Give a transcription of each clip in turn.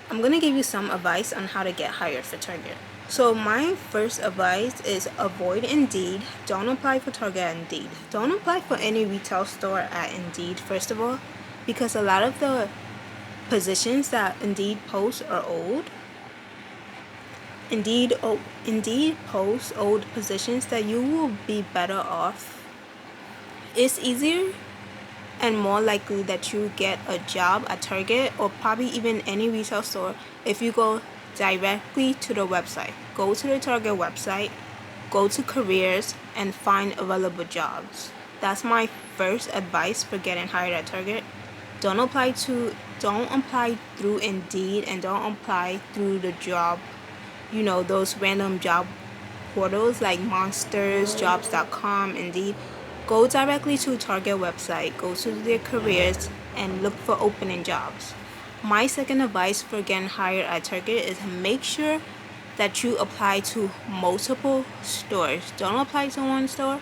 I'm gonna give you some advice on how to get hired for Target. So my first advice is avoid Indeed. Don't apply for Target at Indeed. Don't apply for any retail store at Indeed, first of all, because a lot of the positions that Indeed posts are old. Indeed posts old positions that you will be better off. It's easier and more likely that you get a job at Target or probably even any retail store if you go directly to the website. Go to the Target website, go to careers, and find available jobs. That's my first advice for getting hired at Target. Don't apply through Indeed, and don't apply through the job, those random job portals like Monsters, Jobs.com, Indeed. Go directly to Target website, go to their careers, and look for opening jobs. My second advice for getting hired at Target is make sure that you apply to multiple stores. Don't apply to one store.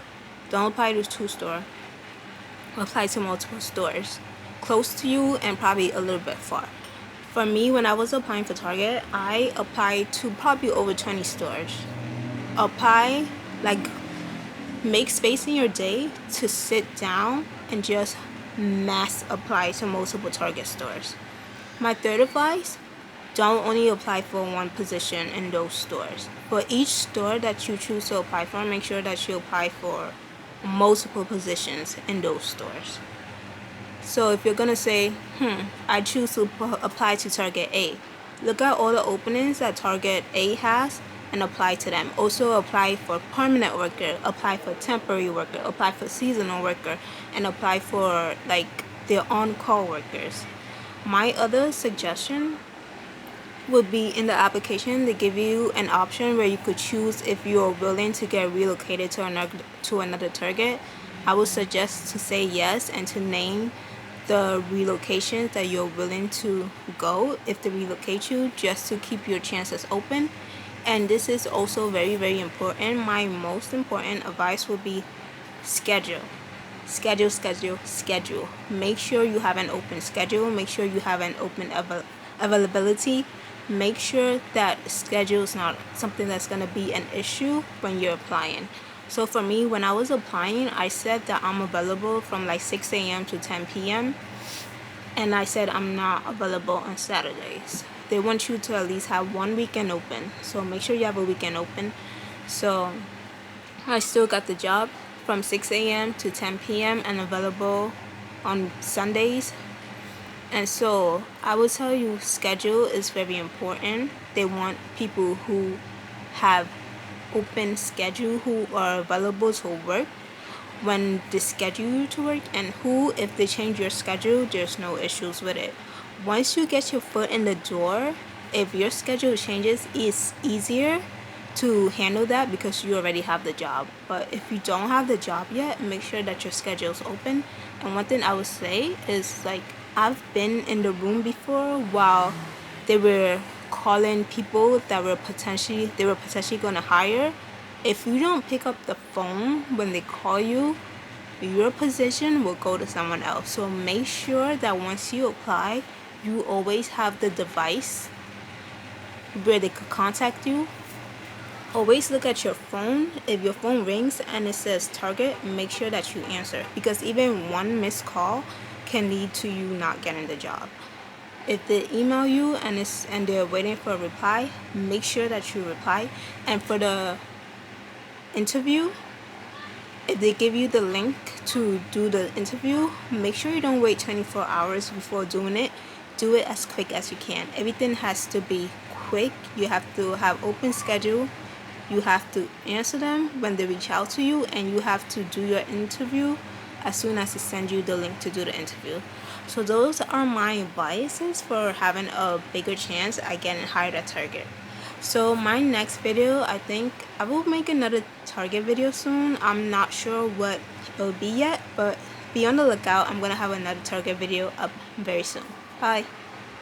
Don't apply to two stores. Apply to multiple stores close to you and probably a little bit far. For me, when I was applying for Target, I applied to probably over 20 stores. Apply, make space in your day to sit down and just mass apply to multiple Target stores. My third advice, don't only apply for one position in those stores. For each store that you choose to apply for, make sure that you apply for multiple positions in those stores. So if you're going to say, I choose to apply to Target A, look at all the openings that Target A has and apply to them. Also apply for permanent worker, apply for temporary worker, apply for seasonal worker, and apply for their on-call workers. My other suggestion would be in the application they give you an option where you could choose if you are willing to get relocated to another Target. I would suggest to say yes and to name the relocations that you're willing to go if they relocate you, just to keep your chances open. And this is also very, very important. My most important advice would be schedule. Schedule. Make sure you have an open schedule. Make sure you have an open availability. Make sure that schedule is not something that's going to be an issue when you're applying. So for me, when I was applying, I said that I'm available from 6 a.m. to 10 p.m. And I said I'm not available on Saturdays. They want you to at least have one weekend open. So make sure you have a weekend open. So I still got the job from 6 a.m. to 10 p.m. and available on Sundays. And so I will tell you, schedule is very important. They want people who have open schedule, who are available to work when they schedule you to work, and who, if they change your schedule, there's no issues with it. Once you get your foot in the door, if your schedule changes, it's easier to handle that because you already have the job. But if you don't have the job yet, make sure that your schedule is open. And one thing I would say is I've been in the room before while they were calling people that were potentially going to hire. If you don't pick up the phone when they call you, your position will go to someone else. So make sure that once you apply, you always have the device where they could contact you. Always look at your phone. If your phone rings and it says Target, make sure that you answer, because even one missed call can lead to you not getting the job. If they email you and they're waiting for a reply, make sure that you reply. And for the interview, if they give you the link to do the interview, make sure you don't wait 24 hours before doing it. Do it as quick as you can. Everything has to be quick. You have to have open schedule. You have to answer them when they reach out to you, and you have to do your interview as soon as they send you the link to do the interview. So those are my advices for having a bigger chance at getting hired at Target. So my next video, I think I will make another Target video soon. I'm not sure what it will be yet, but be on the lookout. I'm going to have another Target video up very soon. Bye.